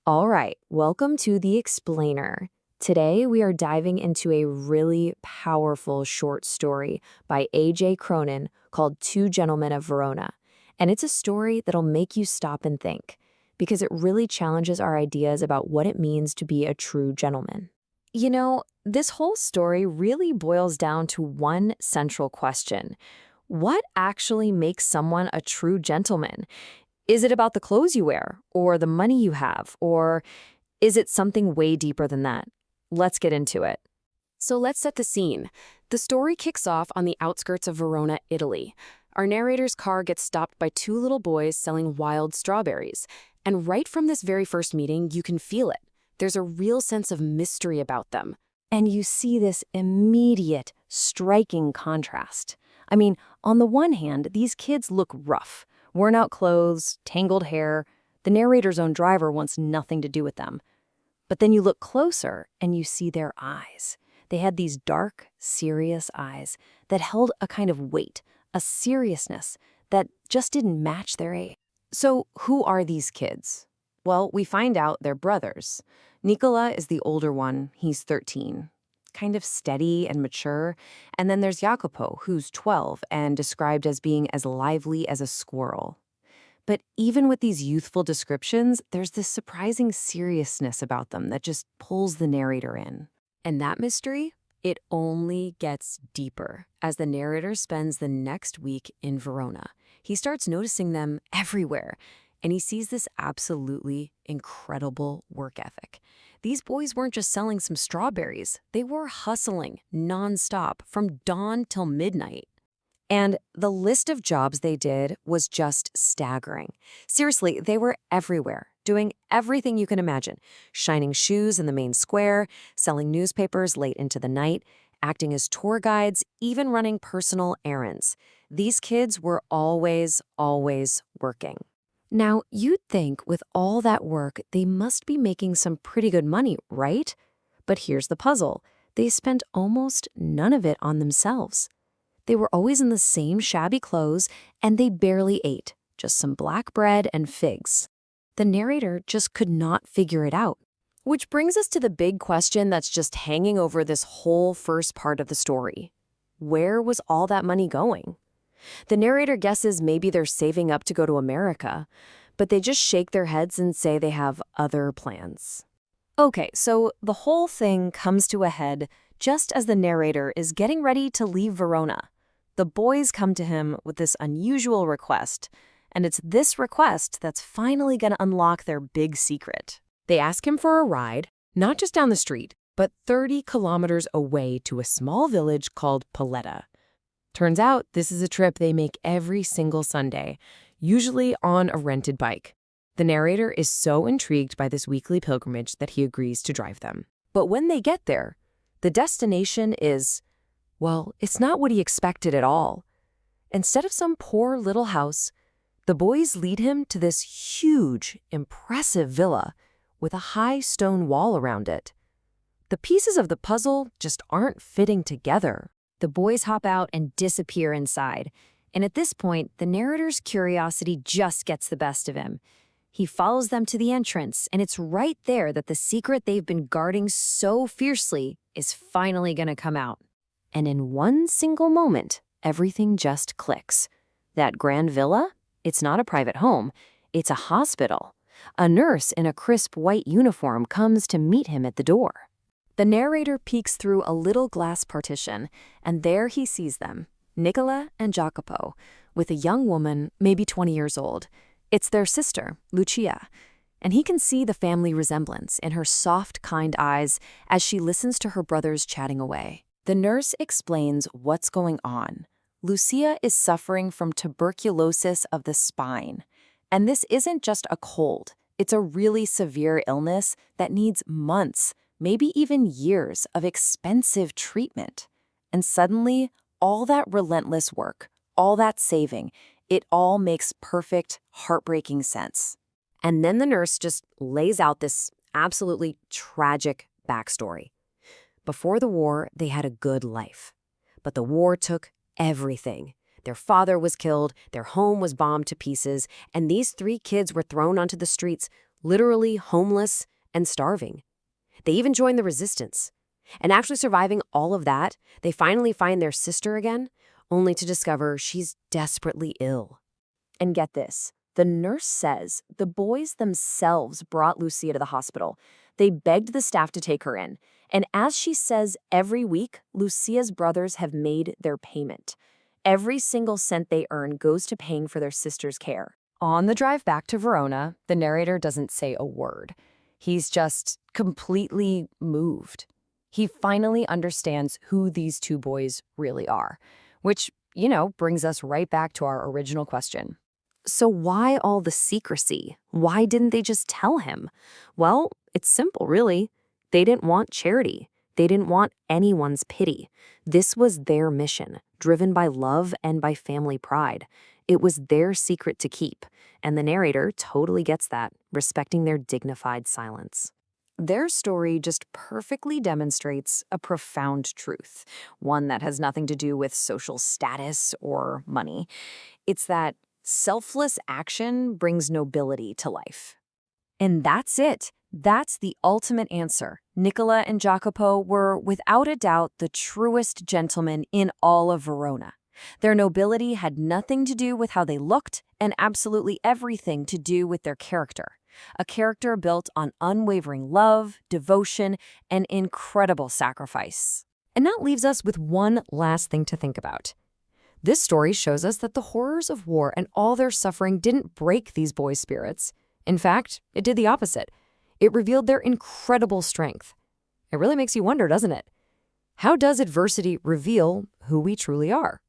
All right, welcome to The Explainer. Today we are diving into a really powerful short story by A.J. Cronin called Two Gentlemen of Verona. And it's a story that'll make you stop and think, because it really challenges our ideas about what it means to be a true gentleman. You know, this whole story really boils down to one central question. What actually makes someone a true gentleman? Is it about the clothes you wear, or the money you have, or is it something way deeper than that? Let's get into it. So let's set the scene. The story kicks off on the outskirts of Verona, Italy. Our narrator's car gets stopped by two little boys selling wild strawberries. And right from this very first meeting, you can feel it. There's a real sense of mystery about them. And you see this immediate, striking contrast. I mean, on the one hand, these kids look rough. Worn-out clothes, tangled hair. The narrator's own driver wants nothing to do with them. But then you look closer and you see their eyes. They had these dark, serious eyes that held a kind of weight, a seriousness that just didn't match their age. So, who are these kids? Well, we find out they're brothers. Nicola is the older one, he's 13. Kind of steady and mature. And then there's Jacopo, who's 12 and described as being as lively as a squirrel. But even with these youthful descriptions, there's this surprising seriousness about them that just pulls the narrator in. And that mystery, it only gets deeper as the narrator spends the next week in Verona. He starts noticing them everywhere, and he sees this absolutely incredible work ethic. These boys weren't just selling some strawberries. They were hustling nonstop from dawn till midnight. And the list of jobs they did was just staggering. Seriously, they were everywhere, doing everything you can imagine. Shining shoes in the main square, selling newspapers late into the night, acting as tour guides, even running personal errands. These kids were always working. Now, you'd think with all that work, they must be making some pretty good money, right? But here's the puzzle. They spent almost none of it on themselves. They were always in the same shabby clothes, and they barely ate, just some black bread and figs. The narrator just could not figure it out. Which brings us to the big question that's just hanging over this whole first part of the story. Where was all that money going? The narrator guesses maybe they're saving up to go to America, but they just shake their heads and say they have other plans. Okay, so the whole thing comes to a head just as the narrator is getting ready to leave Verona. The boys come to him with this unusual request, and it's this request that's finally going to unlock their big secret. They ask him for a ride, not just down the street, but 30 kilometers away to a small village called Poleta. Turns out this is a trip they make every single Sunday, usually on a rented bike. The narrator is so intrigued by this weekly pilgrimage that he agrees to drive them. But when they get there, the destination is, well, it's not what he expected at all. Instead of some poor little house, the boys lead him to this huge, impressive villa with a high stone wall around it. The pieces of the puzzle just aren't fitting together. The boys hop out and disappear inside. And at this point, the narrator's curiosity just gets the best of him. He follows them to the entrance, and it's right there that the secret they've been guarding so fiercely is finally going to come out. And in one single moment, everything just clicks. That grand villa? It's not a private home. It's a hospital. A nurse in a crisp white uniform comes to meet him at the door. The narrator peeks through a little glass partition, and there he sees them, Nicola and Jacopo, with a young woman, maybe 20 years old. It's their sister, Lucia, and he can see the family resemblance in her soft, kind eyes as she listens to her brothers chatting away. The nurse explains what's going on. Lucia is suffering from tuberculosis of the spine, and this isn't just a cold. It's a really severe illness that needs months, maybe even years of expensive treatment. And suddenly, all that relentless work, all that saving, it all makes perfect, heartbreaking sense. And then the nurse just lays out this absolutely tragic backstory. Before the war, they had a good life. But the war took everything. Their father was killed, their home was bombed to pieces, and these three kids were thrown onto the streets, literally homeless and starving. They even join the resistance. And actually surviving all of that, they finally find their sister again, only to discover she's desperately ill. And get this, the nurse says the boys themselves brought Lucia to the hospital. They begged the staff to take her in. And as she says, every week, Lucia's brothers have made their payment. Every single cent they earn goes to paying for their sister's care. On the drive back to Verona, the narrator doesn't say a word. He's just completely moved. He finally understands who these two boys really are, which, brings us right back to our original question. So why all the secrecy? Why didn't they just tell him? Well, it's simple, really. They didn't want charity. They didn't want anyone's pity. This was their mission, driven by love and by family pride. It was their secret to keep, and the narrator totally gets that, respecting their dignified silence. Their story just perfectly demonstrates a profound truth, one that has nothing to do with social status or money. It's that selfless action brings nobility to life. And that's it. That's the ultimate answer. Nicola and Jacopo were, without a doubt, the truest gentlemen in all of Verona. Their nobility had nothing to do with how they looked and absolutely everything to do with their character. A character built on unwavering love, devotion, and incredible sacrifice. And that leaves us with one last thing to think about. This story shows us that the horrors of war and all their suffering didn't break these boys' spirits. In fact, it did the opposite. It revealed their incredible strength. It really makes you wonder, doesn't it? How does adversity reveal who we truly are?